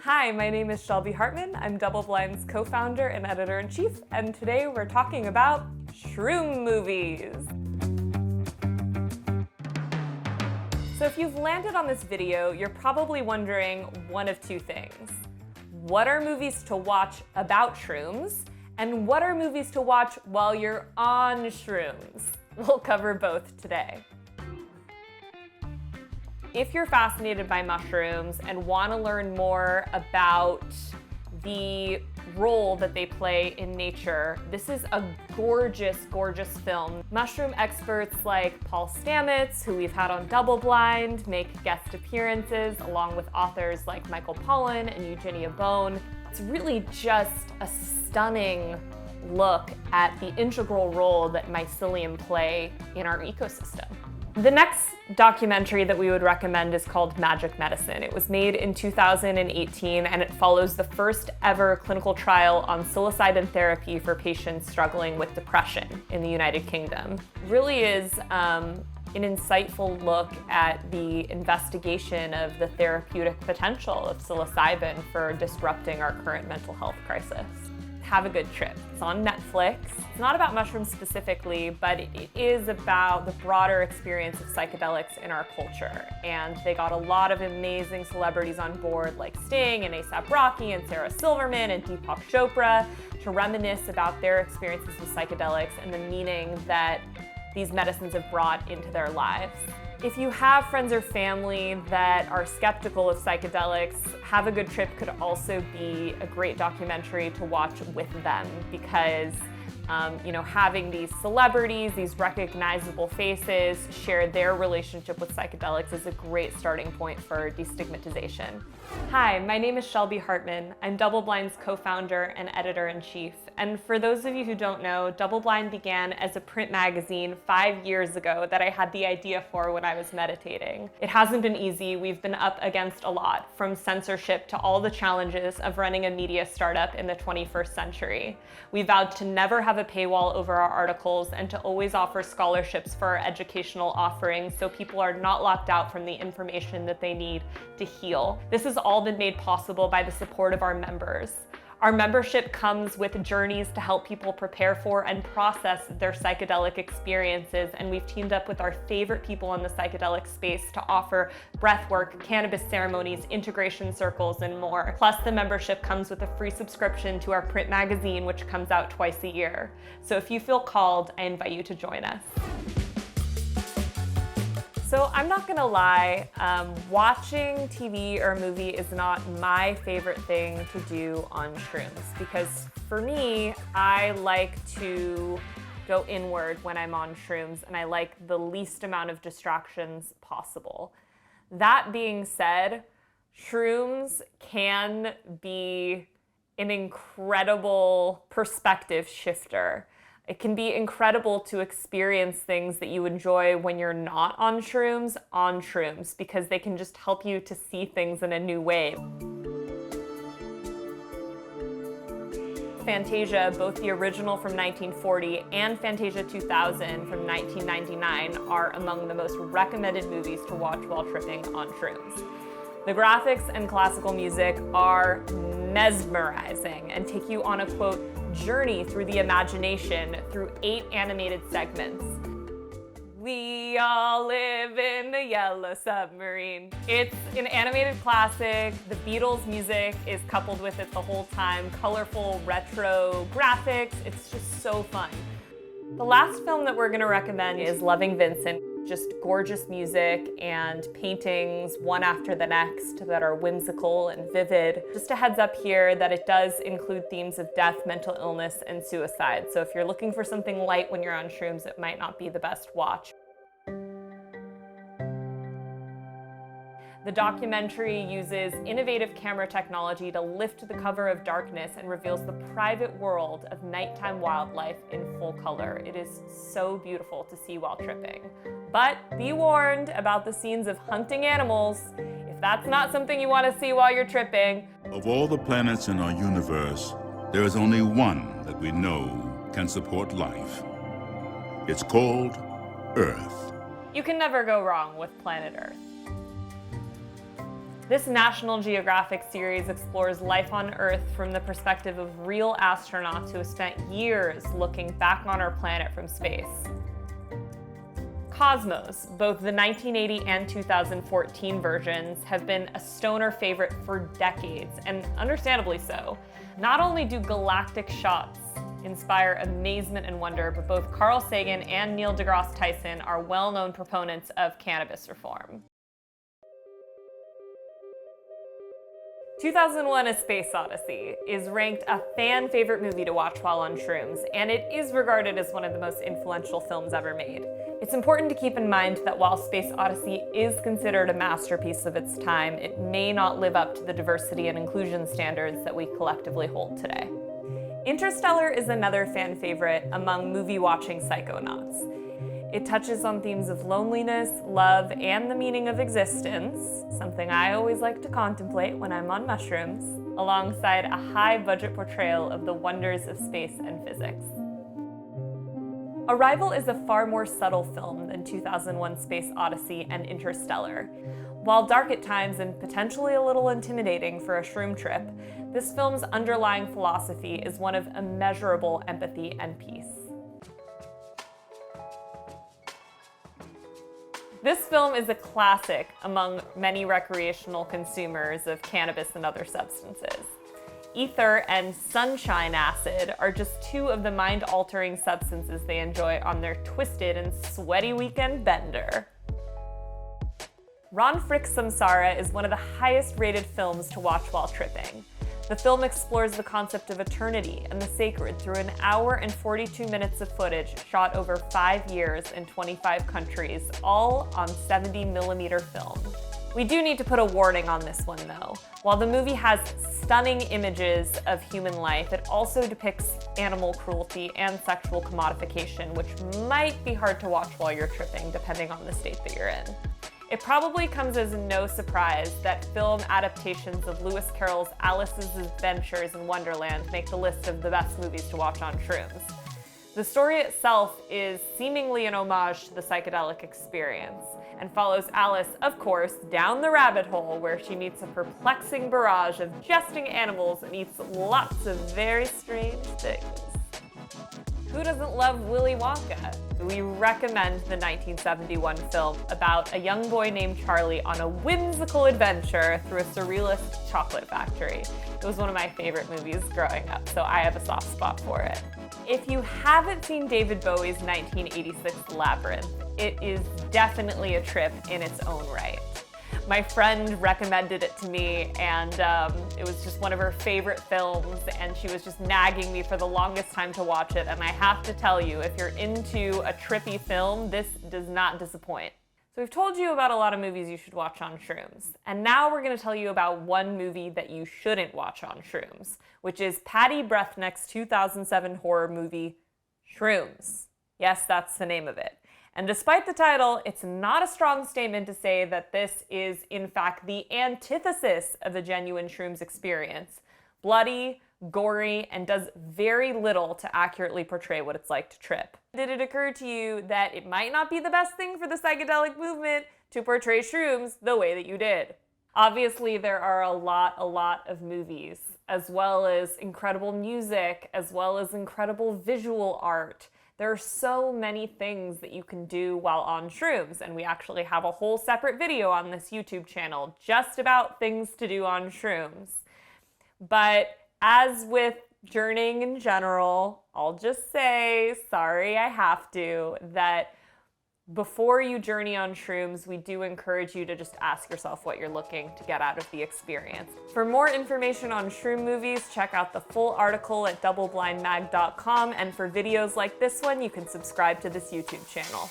Hi, my name is Shelby Hartman. I'm DoubleBlind's co-founder and editor-in-chief, and today we're talking about shroom movies. So if you've landed on this video, you're probably wondering one of two things. What are movies to watch about shrooms? And what are movies to watch while you're on shrooms? We'll cover both today. If you're fascinated by mushrooms and want to learn more about the role that they play in nature, this is a gorgeous, gorgeous film. Mushroom experts like Paul Stamets, who we've had on DoubleBlind, make guest appearances, along with authors like Michael Pollan and Eugenia Bone. It's really just a stunning look at the integral role that mycelium play in our ecosystem. The next documentary that we would recommend is called Magic Medicine. It was made in 2018 and it follows the first ever clinical trial on psilocybin therapy for patients struggling with depression in the United Kingdom. It really is an insightful look at the investigation of the therapeutic potential of psilocybin for disrupting our current mental health crisis. Have a good trip. It's on Netflix. It's not about mushrooms specifically, but it is about the broader experience of psychedelics in our culture. And they got a lot of amazing celebrities on board like Sting and A$AP Rocky and Sarah Silverman and Deepak Chopra to reminisce about their experiences with psychedelics and the meaning that these medicines have brought into their lives. If you have friends or family that are skeptical of psychedelics, Have a Good Trip could also be a great documentary to watch with them because having these celebrities, these recognizable faces, share their relationship with psychedelics is a great starting point for destigmatization. Hi, my name is Shelby Hartman. I'm DoubleBlind's co-founder and editor-in-chief. And for those of you who don't know, DoubleBlind began as a print magazine 5 years ago that I had the idea for when I was meditating. It hasn't been easy. We've been up against a lot, from censorship to all the challenges of running a media startup in the 21st century. We vowed to never have a paywall over our articles and to always offer scholarships for our educational offerings so people are not locked out from the information that they need to heal. This has all been made possible by the support of our members. Our membership comes with journeys to help people prepare for and process their psychedelic experiences, and we've teamed up with our favorite people in the psychedelic space to offer breathwork, cannabis ceremonies, integration circles, and more. Plus, the membership comes with a free subscription to our print magazine, which comes out twice a year. So if you feel called, I invite you to join us. So I'm not gonna lie, watching TV or a movie is not my favorite thing to do on shrooms because for me, I like to go inward when I'm on shrooms and I like the least amount of distractions possible. That being said, shrooms can be an incredible perspective shifter. It can be incredible to experience things that you enjoy when you're not on shrooms because they can just help you to see things in a new way. Fantasia, both the original from 1940 and Fantasia 2000 from 1999, are among the most recommended movies to watch while tripping on shrooms. The graphics and classical music are mesmerizing and take you on a, quote, journey through the imagination through 8 animated segments. We all live in a yellow submarine. It's an animated classic. The Beatles music is coupled with it the whole time. Colorful, retro graphics. It's just so fun. The last film that we're gonna recommend is Loving Vincent. Just gorgeous music and paintings one after the next that are whimsical and vivid. Just a heads up here that it does include themes of death, mental illness, and suicide. So if you're looking for something light when you're on shrooms, it might not be the best watch. The documentary uses innovative camera technology to lift the cover of darkness and reveals the private world of nighttime wildlife in full color. It is so beautiful to see while tripping. But be warned about the scenes of hunting animals. If that's not something you want to see while you're tripping. Of all the planets in our universe, there is only one that we know can support life. It's called Earth. You can never go wrong with planet Earth. This National Geographic series explores life on Earth from the perspective of real astronauts who have spent years looking back on our planet from space. Cosmos, both the 1980 and 2014 versions, have been a stoner favorite for decades, and understandably so. Not only do galactic shots inspire amazement and wonder, but both Carl Sagan and Neil deGrasse Tyson are well-known proponents of cannabis reform. 2001: A Space Odyssey is ranked a fan favorite movie to watch while on shrooms, and it is regarded as one of the most influential films ever made. It's important to keep in mind that while Space Odyssey is considered a masterpiece of its time, it may not live up to the diversity and inclusion standards that we collectively hold today. Interstellar is another fan favorite among movie-watching psychonauts. It touches on themes of loneliness, love, and the meaning of existence, something I always like to contemplate when I'm on mushrooms, alongside a high-budget portrayal of the wonders of space and physics. Arrival is a far more subtle film than 2001: Space Odyssey and Interstellar. While dark at times and potentially a little intimidating for a shroom trip, this film's underlying philosophy is one of immeasurable empathy and peace. This film is a classic among many recreational consumers of cannabis and other substances. Ether and sunshine acid are just two of the mind-altering substances they enjoy on their twisted and sweaty weekend bender. Ron Frick's Samsara is one of the highest-rated films to watch while tripping. The film explores the concept of eternity and the sacred through an hour and 42 minutes of footage shot over 5 years in 25 countries, all on 70mm film. We do need to put a warning on this one though. While the movie has stunning images of human life, it also depicts animal cruelty and sexual commodification, which might be hard to watch while you're tripping, depending on the state that you're in. It probably comes as no surprise that film adaptations of Lewis Carroll's Alice's Adventures in Wonderland make the list of the best movies to watch on shrooms. The story itself is seemingly an homage to the psychedelic experience, and follows Alice, of course, down the rabbit hole where she meets a perplexing barrage of jesting animals and eats lots of very strange things. Who doesn't love Willy Wonka? We recommend the 1971 film about a young boy named Charlie on a whimsical adventure through a surrealist chocolate factory. It was one of my favorite movies growing up, so I have a soft spot for it. If you haven't seen David Bowie's 1986 Labyrinth, it is definitely a trip in its own right. My friend recommended it to me, and it was just one of her favorite films, and she was just nagging me for the longest time to watch it, and I have to tell you, if you're into a trippy film, this does not disappoint. So we've told you about a lot of movies you should watch on shrooms, and now we're going to tell you about one movie that you shouldn't watch on shrooms, which is Patty Breathneck's 2007 horror movie, Shrooms. Yes, that's the name of it. And despite the title, it's not a strong statement to say that this is, in fact, the antithesis of a genuine shrooms experience. Bloody, gory, and does very little to accurately portray what it's like to trip. Did it occur to you that it might not be the best thing for the psychedelic movement to portray shrooms the way that you did? Obviously, there are a lot of movies, as well as incredible music, as well as incredible visual art. There are so many things that you can do while on shrooms, and we actually have a whole separate video on this YouTube channel just about things to do on shrooms. But as with journeying in general, I'll just say, sorry I have to, that before you journey on shrooms, we do encourage you to just ask yourself what you're looking to get out of the experience. For more information on shroom movies, check out the full article at doubleblindmag.com, and for videos like this one, you can subscribe to this YouTube channel.